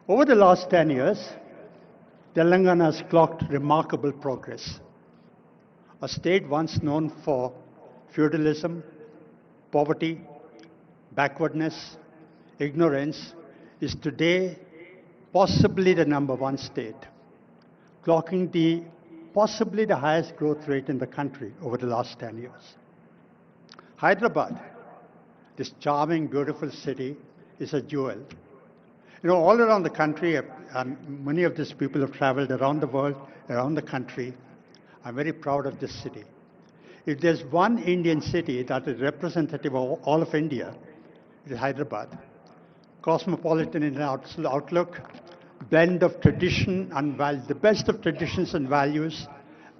Over the last 10 years, Telangana has clocked remarkable progress. A state once known for feudalism, poverty, backwardness, ignorance, is today possibly the #1 state, clocking possibly the highest growth rate in the country over the last 10 years. Hyderabad, this charming, beautiful city, is a jewel. All around the country, and many of these people have traveled around the world, around the country. I'm very proud of this city. If there's one Indian city that is representative of all of India, it is Hyderabad. Cosmopolitan in outlook, blend of tradition and the best of traditions and values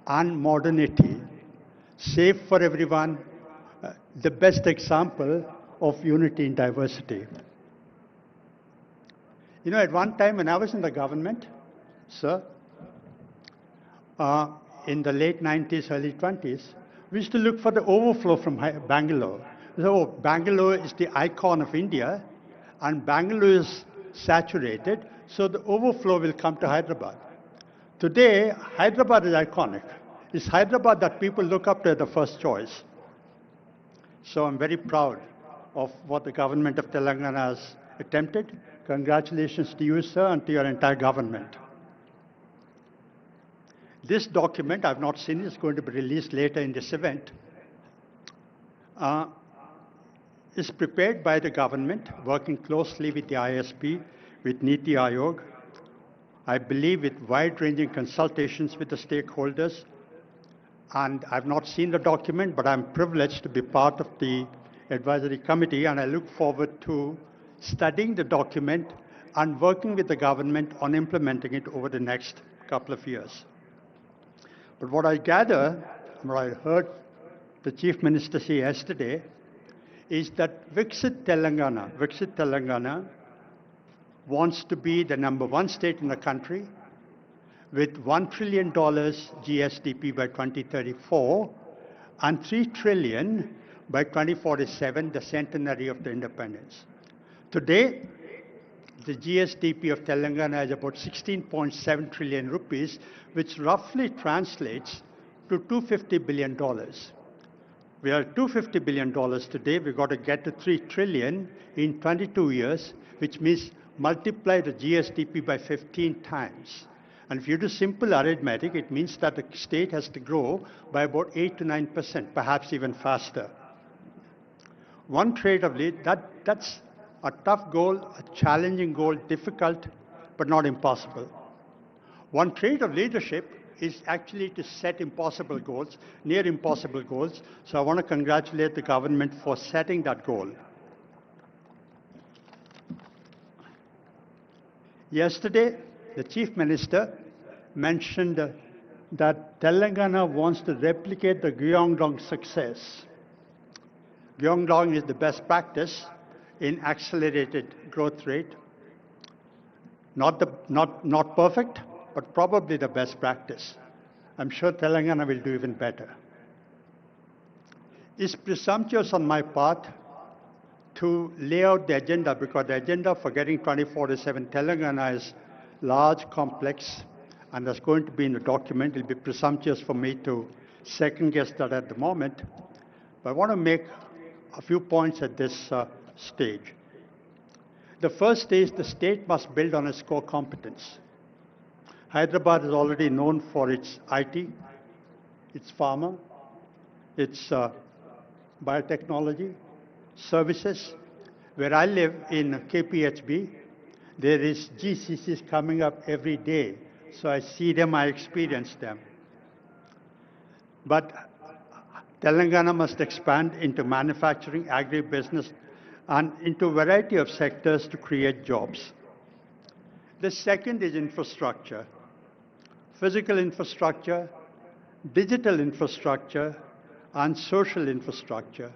and modernity, safe for everyone, the best example of unity in diversity. At one time when I was in the government, sir, in the late 90s, early 20s, we used to look for the overflow from Bangalore. So Bangalore is the icon of India, and Bangalore is saturated, so the overflow will come to Hyderabad. Today, Hyderabad is iconic. It's Hyderabad that people look up to as the first choice. So I'm very proud of what the government of Telangana has attempted. Congratulations to you, sir, and to your entire government. This document, I've not seen it, it's going to be released later in this event, is prepared by the government, working closely with the ISP, with Niti Aayog, I believe with wide-ranging consultations with the stakeholders. And I've not seen the document, but I'm privileged to be part of the advisory committee, and I look forward to studying the document and working with the government on implementing it over the next couple of years. But what I gather, what I heard the Chief Minister say yesterday, is that Viksit Telangana wants to be the #1 state in the country with $1 trillion GSDP by 2034 and $3 trillion by 2047, the centenary of the independence. Today, the GSDP of Telangana is about 16.7 trillion rupees, which roughly translates to $250 billion. We are at $250 billion today. We've got to get to 3 trillion in 22 years, which means multiply the GSDP by 15 times. And if you do simple arithmetic, it means that the state has to grow by about 8 to 9%, perhaps even faster. One trade of lead, that's a tough goal, a challenging goal, difficult, but not impossible. One trait of leadership is actually to set impossible goals, near impossible goals. So I want to congratulate the government for setting that goal. Yesterday, the Chief Minister mentioned that Telangana wants to replicate the Gyeongdong success. Gyeongdong is the best practice in accelerated growth rate. Not perfect, but probably the best practice. I'm sure Telangana will do even better. It's presumptuous on my part to lay out the agenda, because the agenda for getting 2047 Telangana is large, complex, and that's going to be in the document. It'll be presumptuous for me to second guess that at the moment. But I want to make a few points at this stage. The first is the state must build on its core competence. Hyderabad is already known for its IT, its pharma, its biotechnology, services. Where I live in KPHB, there is GCCs coming up every day. So I see them, I experience them. But Telangana must expand into manufacturing, agribusiness, and into a variety of sectors to create jobs. The second is infrastructure. Physical infrastructure, digital infrastructure, and social infrastructure.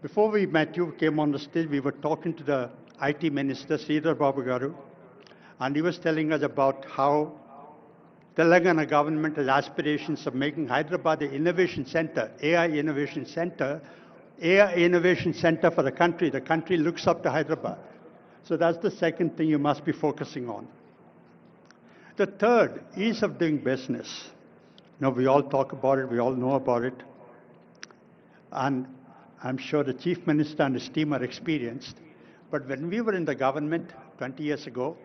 Before we met, you came on the stage, we were talking to the IT Minister, Sridhar Babu Garu, and he was telling us about how Telangana government has aspirations of making Hyderabad the innovation center, AI innovation center for the country. The country looks up to Hyderabad. So that's the second thing you must be focusing on. The third, ease of doing business. We all talk about it, we all know about it. And I'm sure the Chief Minister and his team are experienced. But when we were in the government 20 years ago,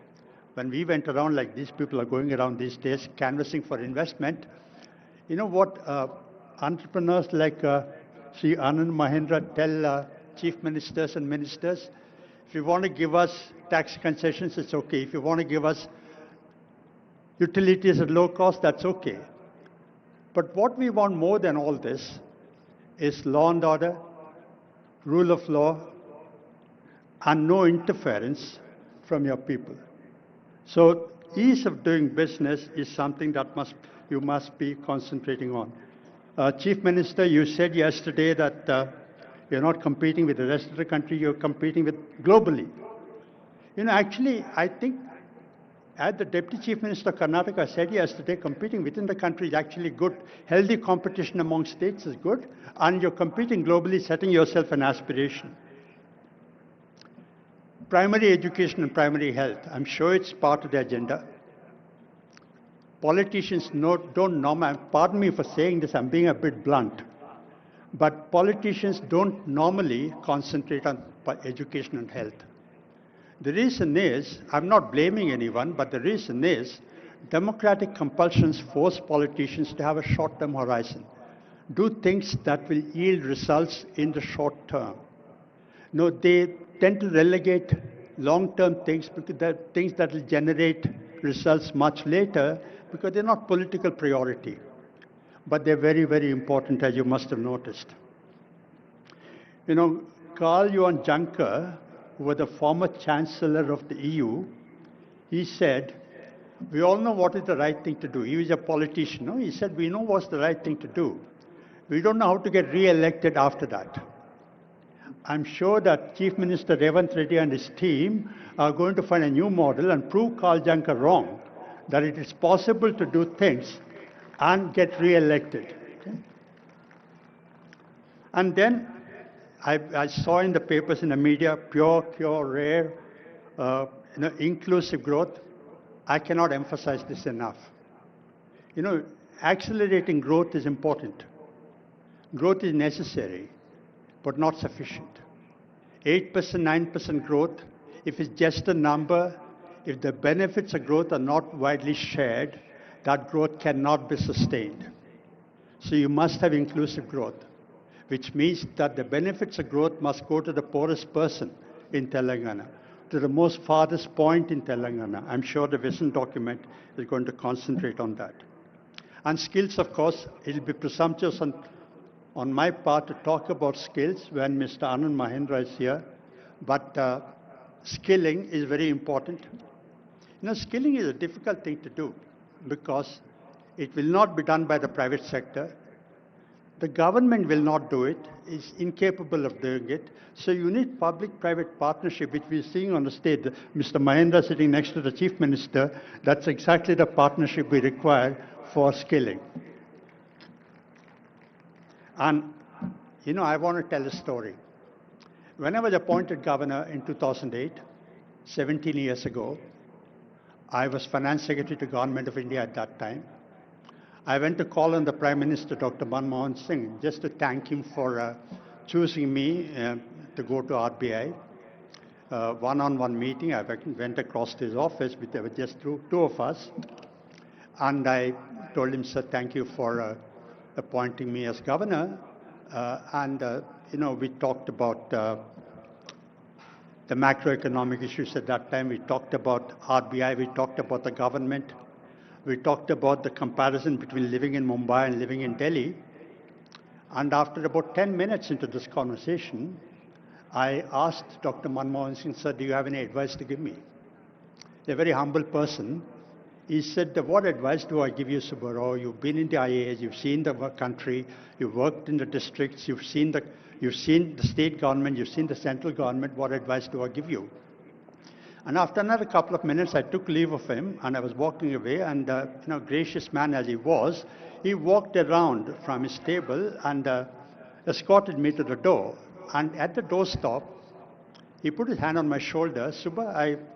when we went around like these people are going around these days, canvassing for investment, you know what entrepreneurs like Sri Anand Mahindra tell chief ministers and ministers? If you want to give us tax concessions, it's okay. If you want to give us utilities at low cost, that's okay. But what we want more than all this is law and order, rule of law, and no interference from your people. So ease of doing business is something that you must be concentrating on. Chief Minister, you said yesterday that you're not competing with the rest of the country, you're competing with globally. Actually, I think as the Deputy Chief Minister of Karnataka said yesterday, competing within the country is actually good. Healthy competition among states is good, and you're competing globally, setting yourself an aspiration. Primary education and primary health, I'm sure it's part of the agenda. Politicians don't normally, pardon me for saying this, I'm being a bit blunt, but politicians don't normally concentrate on education and health. The reason is, I'm not blaming anyone, but the reason is democratic compulsions force politicians to have a short-term horizon. Do things that will yield results in the short term. No, they tend to relegate long-term things, because they're things that will generate results much later, because they're not political priority. But they're very, very important, as you must have noticed. Karl-Johan Juncker, who was the former Chancellor of the EU, he said, we all know what is the right thing to do. He was a politician. No? He said, we know what's the right thing to do. We don't know how to get re-elected after that. I'm sure that Chief Minister Revanth Reddy and his team are going to find a new model and prove Karl Juncker wrong, that it is possible to do things and get re-elected. Okay? And then I saw in the papers, in the media, pure, rare, inclusive growth. I cannot emphasize this enough. Accelerating growth is important. Growth is necessary, but not sufficient. 8%, 9% growth, if it's just a number, if the benefits of growth are not widely shared, that growth cannot be sustained. So you must have inclusive growth, which means that the benefits of growth must go to the poorest person in Telangana, to the most farthest point in Telangana. I'm sure the vision document is going to concentrate on that. And skills, of course, it will be presumptuous on my part to talk about skills when Mr. Anand Mahindra is here, but skilling is very important. Skilling is a difficult thing to do because it will not be done by the private sector. The government will not do it, is incapable of doing it. So you need public-private partnership, which we're seeing on the stage. Mr. Mahindra sitting next to the Chief Minister, that's exactly the partnership we require for skilling. And, I want to tell a story. When I was appointed governor in 2008, 17 years ago, I was Finance Secretary to Government of India at that time. I went to call on the Prime Minister, Dr. Manmohan Singh, just to thank him for choosing me to go to RBI. One-on-one meeting, I went across to his office, there were just two of us. And I told him, sir, thank you for appointing me as governor. We talked about the macroeconomic issues at that time. We talked about RBI, we talked about the government. We talked about the comparison between living in Mumbai and living in Delhi. And after about 10 minutes into this conversation, I asked Dr. Manmohan Singh, sir, do you have any advice to give me? A very humble person. He said, what advice do I give you, Subbarao? You've been in the IAS, you've seen the country, you've worked in the districts, you've seen the state government, you've seen the central government, what advice do I give you? And after another couple of minutes, I took leave of him and I was walking away, and gracious man as he was, he walked around from his table and escorted me to the door. And at the doorstop, He put his hand on my shoulder. Subba, I